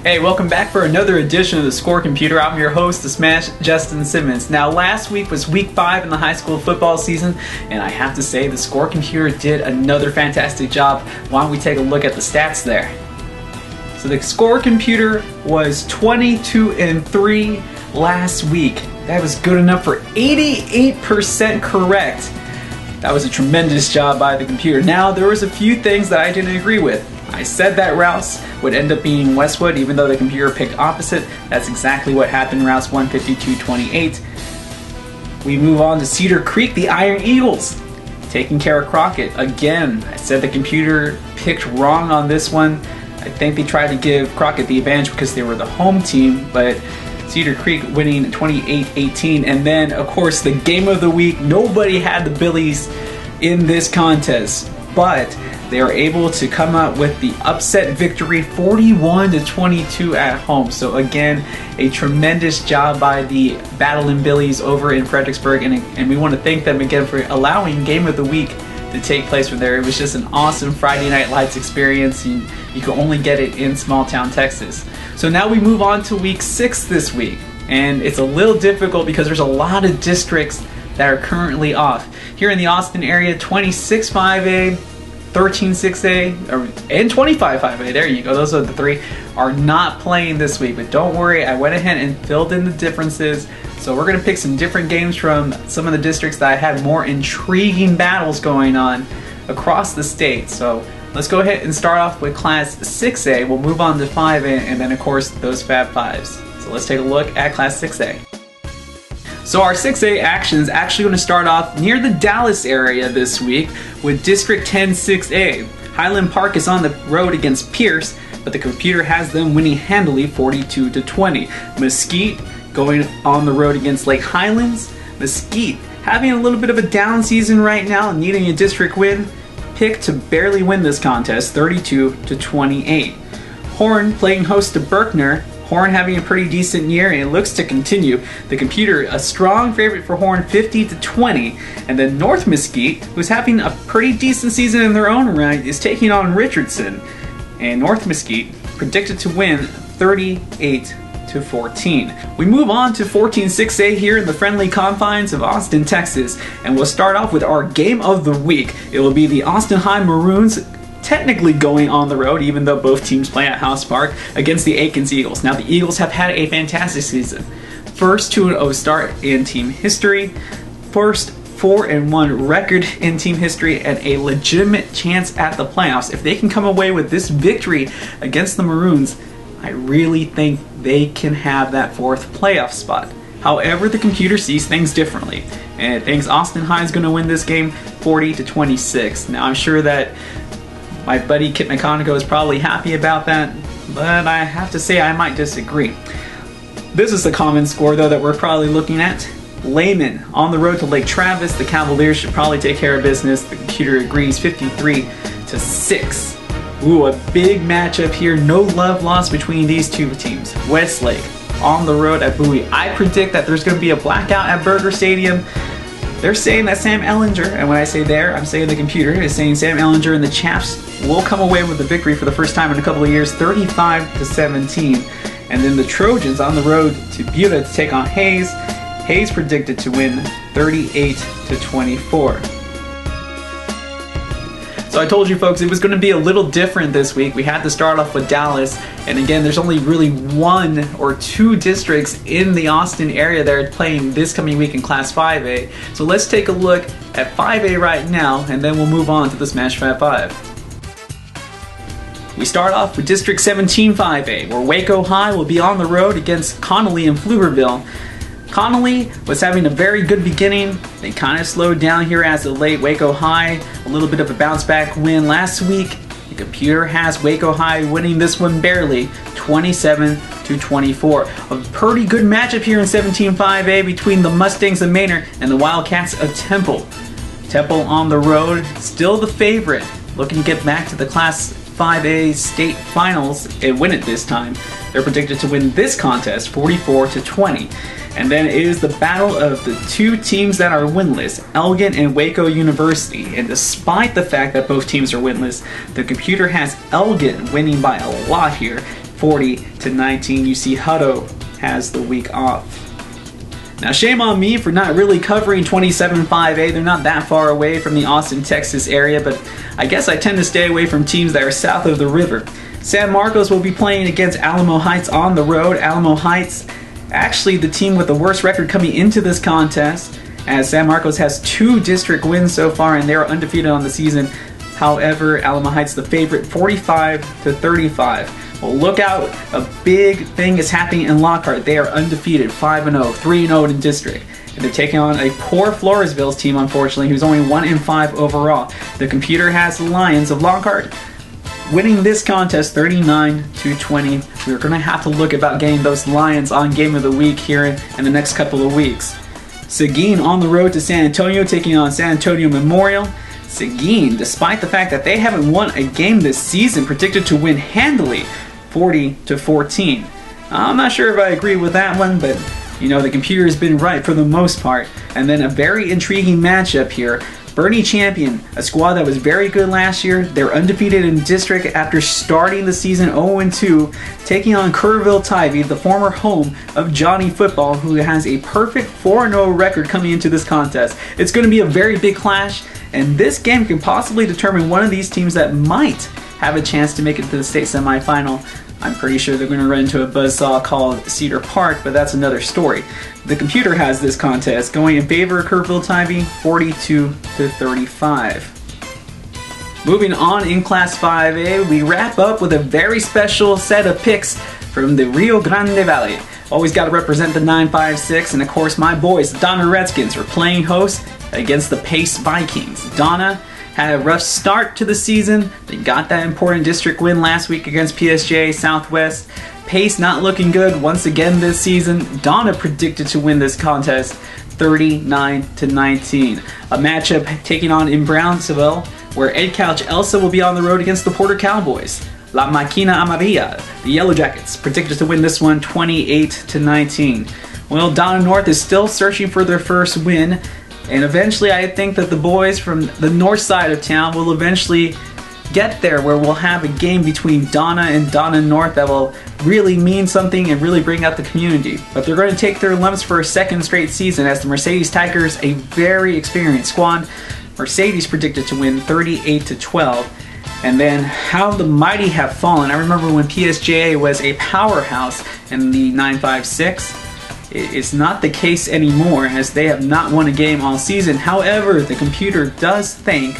Hey, welcome back for another edition of the Score Computer. I'm your host, the Smash Justin Simmons. Now, last week was week 5 in the high school football season, and I have to say the Score Computer did another fantastic job. Why don't we take a look at the stats there? So the Score Computer was 22-3 last week. That was good enough for 88% correct. That was a tremendous job by the computer. Now, there was a few things that I didn't agree with. I said that Rouse would end up being Westwood, even though the computer picked opposite. That's exactly what happened. Rouse won 52-28. We move on to Cedar Creek, the Iron Eagles, taking care of Crockett. Again, I said the computer picked wrong on this one. I think they tried to give Crockett the advantage because they were the home team, but Cedar Creek winning 28-18. And then, of course, the game of the week. Nobody had the Billies in this contest, but they are able to come out with the upset victory, 41-22 at home. So again, a tremendous job by the Battlin' Billies over in Fredericksburg, and we want to thank them again for allowing Game of the Week to take place from there. It was just an awesome Friday Night Lights experience. You can only get it in small town Texas. So now we move on to week 6 this week, and it's a little difficult because there's a lot of districts that are currently off. Here in the Austin area, 26-5A, 13-6A, and 25-5A, there you go, those are the 3, are not playing this week. But don't worry, I went ahead and filled in the differences. So we're going to pick some different games from some of the districts that had more intriguing battles going on across the state. So let's go ahead and start off with Class 6A. We'll move on to 5A, and then of course those Fab 5s. So let's take a look at Class 6A. So our 6A action is actually going to start off near the Dallas area this week with District 10 6A. Highland Park is on the road against Pierce, but the computer has them winning handily 42-20. Mesquite going on the road against Lake Highlands. Mesquite having a little bit of a down season right now, needing a district win, picked to barely win this contest 32-28. Horn playing host to Berkner. Horn having a pretty decent year, and it looks to continue. The computer, a strong favorite for Horn, 50-20. And then North Mesquite, who's having a pretty decent season in their own right, is taking on Richardson. And North Mesquite predicted to win 38-14. We move on to 14-6A here in the friendly confines of Austin, Texas. And we'll start off with our game of the week. It will be the Austin High Maroons, technically going on the road, even though both teams play at House Park, against the Aikens Eagles. Now, the Eagles have had a fantastic season. First 2-0 start in team history, first 4-1 record in team history, and a legitimate chance at the playoffs. If they can come away with this victory against the Maroons, I really think they can have that 4th playoff spot. However, the computer sees things differently, and it thinks Austin High is going to win this game 40-26. Now, I'm sure that my buddy Kit McConico is probably happy about that, but I have to say I might disagree. This is the common score, though, that we're probably looking at. Lehman on the road to Lake Travis. The Cavaliers should probably take care of business. The computer agrees 53-6. Ooh, a big matchup here. No love lost between these two teams. Westlake on the road at Bowie. I predict that there's going to be a blackout at Burger Stadium. They're saying that Sam Ellinger, and when I say there, I'm saying the computer, is saying Sam Ellinger and the Chaps will come away with the victory for the first time in a couple of years, 35-17. And then the Trojans on the road to Buda to take on Hayes. Hayes predicted to win 38-24. So I told you folks it was going to be a little different this week. We had to start off with Dallas, and again, there's only really 1 or 2 districts in the Austin area that are playing this coming week in Class 5A. So let's take a look at 5A right now, and then we'll move on to the Smash Fab 5. We start off with District 17 5A, where Waco High will be on the road against Connolly and Pflugerville. Connolly was having a very good beginning. They kind of slowed down here as of late. Waco High, a little bit of a bounce back win last week. The computer has Waco High winning this one barely, 27-24. A pretty good matchup here in 17-5A between the Mustangs of Manor and the Wildcats of Temple. Temple on the road, still the favorite, looking to get back to the Class 5A state finals and win it this time. They're predicted to win this contest 44-20. And then it is the battle of the 2 teams that are winless, Elgin and Waco University. And despite the fact that both teams are winless, the computer has Elgin winning by a lot here, 40-19. You see Hutto has the week off. Now, shame on me for not really covering 27-5A. They're not that far away from the Austin, Texas area, but I guess I tend to stay away from teams that are south of the river. San Marcos will be playing against Alamo Heights on the road. Alamo Heights, actually the team with the worst record coming into this contest, as San Marcos has 2 district wins so far and they're undefeated on the season. However, Alamo Heights the favorite, 45-35. Well, look out, a big thing is happening in Lockhart. They are undefeated, 5-0, 3-0 in district. And they're taking on a poor Floresville's team, unfortunately, who's only 1-5 overall. The computer has the Lions of Lockhart winning this contest 39-20. We're going to have to look about getting those Lions on Game of the Week here in the next couple of weeks. Seguin on the road to San Antonio, taking on San Antonio Memorial. Seguin, despite the fact that they haven't won a game this season, predicted to win handily, 40-14. I'm not sure if I agree with that one, but you know, the computer has been right for the most part. And then a very intriguing matchup here. Bernie Champion, a squad that was very good last year. They're undefeated in district after starting the season 0-2, taking on Kerrville Tivy, the former home of Johnny Football, who has a perfect 4-0 record coming into this contest. It's going to be a very big clash, and this game can possibly determine one of these teams that might have a chance to make it to the state semifinal. I'm pretty sure they're going to run into a buzzsaw called Cedar Park, but that's another story. The computer has this contest going in favor of Kerrville Tivy, 42-35. Moving on in Class 5A, we wrap up with a very special set of picks from the Rio Grande Valley. Always got to represent the 956, and of course my boys, Donna Redskins, are playing host against the Pace Vikings. Donna had a rough start to the season. They got that important district win last week against PSJ Southwest. Pace not looking good once again this season. Donna predicted to win this contest 39-19. A matchup taking on in Brownsville, where Ed Couch Elsa will be on the road against the Porter Cowboys. La Máquina Amarilla, the Yellow Jackets, predicted to win this one 28-19. Well, Donna North is still searching for their first win. And eventually I think that the boys from the north side of town will eventually get there, where we'll have a game between Donna and Donna North that will really mean something and really bring out the community. But they're going to take their lumps for a second straight season, as the Mercedes Tigers, a very experienced squad, Mercedes predicted to win 38-12. And then how the mighty have fallen. I remember when PSJA was a powerhouse in the 956. It's not the case anymore, as they have not won a game all season. However, the computer does think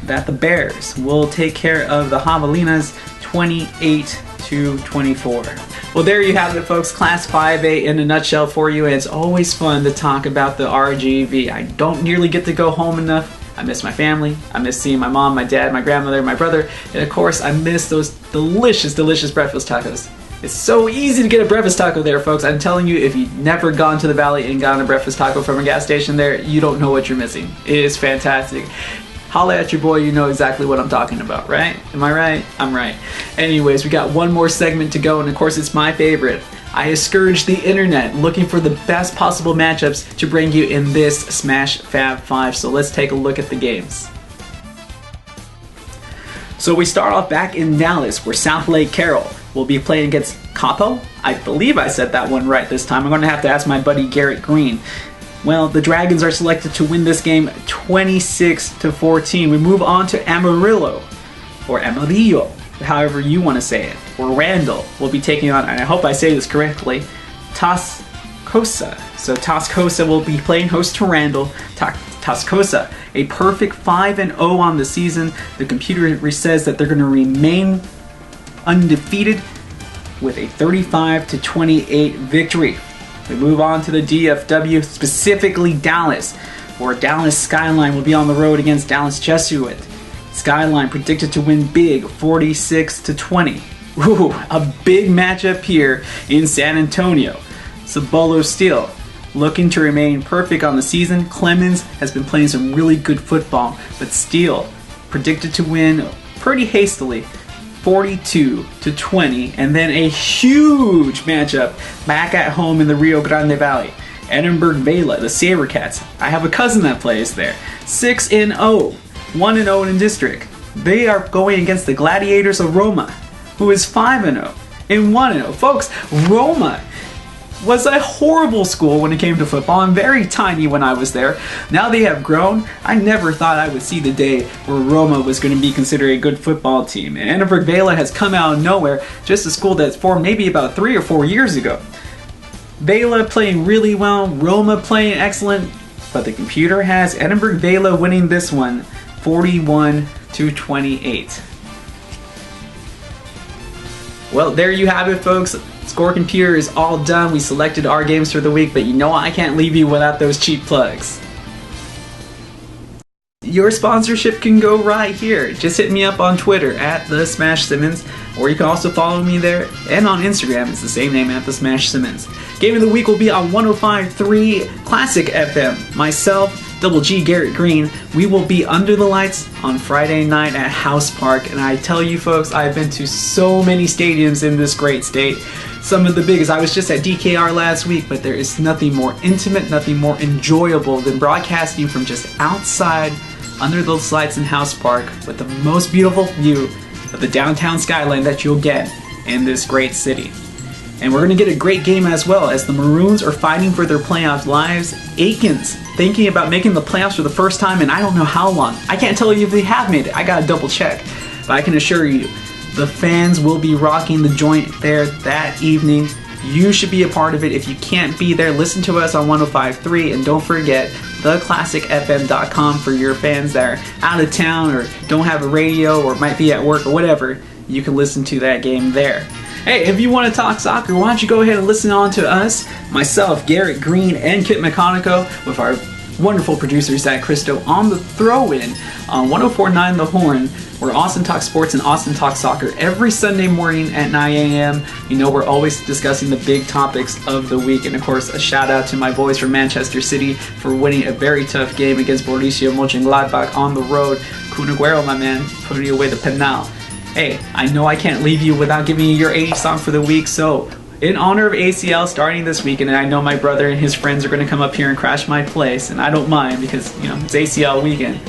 that the Bears will take care of the Javelinas 28-24. Well, there you have it, folks. Class 5A in a nutshell for you. And it's always fun to talk about the RGV. I don't nearly get to go home enough. I miss my family. I miss seeing my mom, my dad, my grandmother, my brother. And of course, I miss those delicious, delicious breakfast tacos. It's so easy to get a breakfast taco there, folks. I'm telling you, if you've never gone to the Valley and gotten a breakfast taco from a gas station there, you don't know what you're missing. It is fantastic. Holla at your boy, you know exactly what I'm talking about, right? Am I right? I'm right. Anyways, we got one more segment to go, and of course it's my favorite. I scourged the internet looking for the best possible matchups to bring you in this Smash Fab 5, so let's take a look at the games. So we start off back in Dallas, where South Lake Carroll will be playing against Capo. I believe I said that one right this time. I'm going to have to ask my buddy Garrett Green. Well, the Dragons are selected to win this game 26-14. We move on to Amarillo, or Amarillo, however you want to say it, or Randall will be taking on, and I hope I say this correctly, Tascosa. So Tascosa will be playing host to Randall. Tascosa, a perfect 5-0 on the season. The computer says that they're going to remain undefeated with a 35-28 victory. We move on to the DFW, specifically Dallas, where Dallas Skyline will be on the road against Dallas Jesuit. Skyline predicted to win big, 46-20. Ooh, a big matchup here in San Antonio. Cibolo Steel looking to remain perfect on the season. Clemens has been playing some really good football, but Steel predicted to win pretty hastily, 42-20, and then a huge matchup back at home in the Rio Grande Valley. Edinburgh Vela, the Sabercats. I have a cousin that plays there. 6-0, 1-0 in district. They are going against the Gladiators of Roma, who is 5-0. and 1-0. Folks, Roma was a horrible school when it came to football and very tiny when I was there. Now they have grown. I never thought I would see the day where Roma was going to be considered a good football team. And Edinburgh Vela has come out of nowhere, just a school that's formed maybe about 3 or 4 years ago. Vela playing really well, Roma playing excellent, but the computer has Edinburgh Vela winning this one 41-28. Well, there you have it, folks. Score Computer is all done. We selected our games for the week, but you know I can't leave you without those cheap plugs. Your sponsorship can go right here. Just hit me up on Twitter at The Smash Simmons, or you can also follow me there, and on Instagram, it's the same name, at The Smash Simmons. Game of the week will be on 105.3 Classic FM. Myself, Double G Garrett Green, we will be under the lights on Friday night at House Park, and I tell you folks, I've been to so many stadiums in this great state. Some of the biggest. I was just at DKR last week, but there is nothing more intimate, nothing more enjoyable than broadcasting from just outside under those lights in House Park with the most beautiful view of the downtown skyline that you'll get in this great city. And we're going to get a great game as well, as the Maroons are fighting for their playoff lives. Aikens thinking about making the playoffs for the first time in I don't know how long. I can't tell you if they have made it. I gotta double check. But I can assure you, the fans will be rocking the joint there that evening. You should be a part of it. If you can't be there, listen to us on 105.3, and don't forget theclassicfm.com for your fans that are out of town or don't have a radio or might be at work or whatever. You can listen to that game there. Hey, if you want to talk soccer, why don't you go ahead and listen on to us, myself, Garrett Green, and Kit McConico, with our wonderful producer, Zach Christo, on the throw-in on 104.9 The Horn, where Austin talks sports and Austin talks soccer every Sunday morning at 9 a.m. You know, we're always discussing the big topics of the week. And of course, a shout out to my boys from Manchester City for winning a very tough game against Borussia Mönchengladbach on the road. Kun Aguero, my man, putting away the penal. Hey, I know I can't leave you without giving you your 80s song for the week, so in honor of ACL starting this weekend, and I know my brother and his friends are going to come up here and crash my place, and I don't mind because, you know, it's ACL weekend.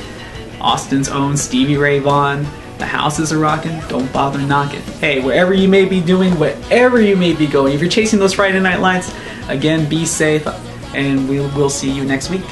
Austin's own Stevie Ray Vaughan, the houses are rocking, don't bother knocking. Hey, wherever you may be doing, wherever you may be going, if you're chasing those Friday night lights, again, be safe, and we'll see you next week.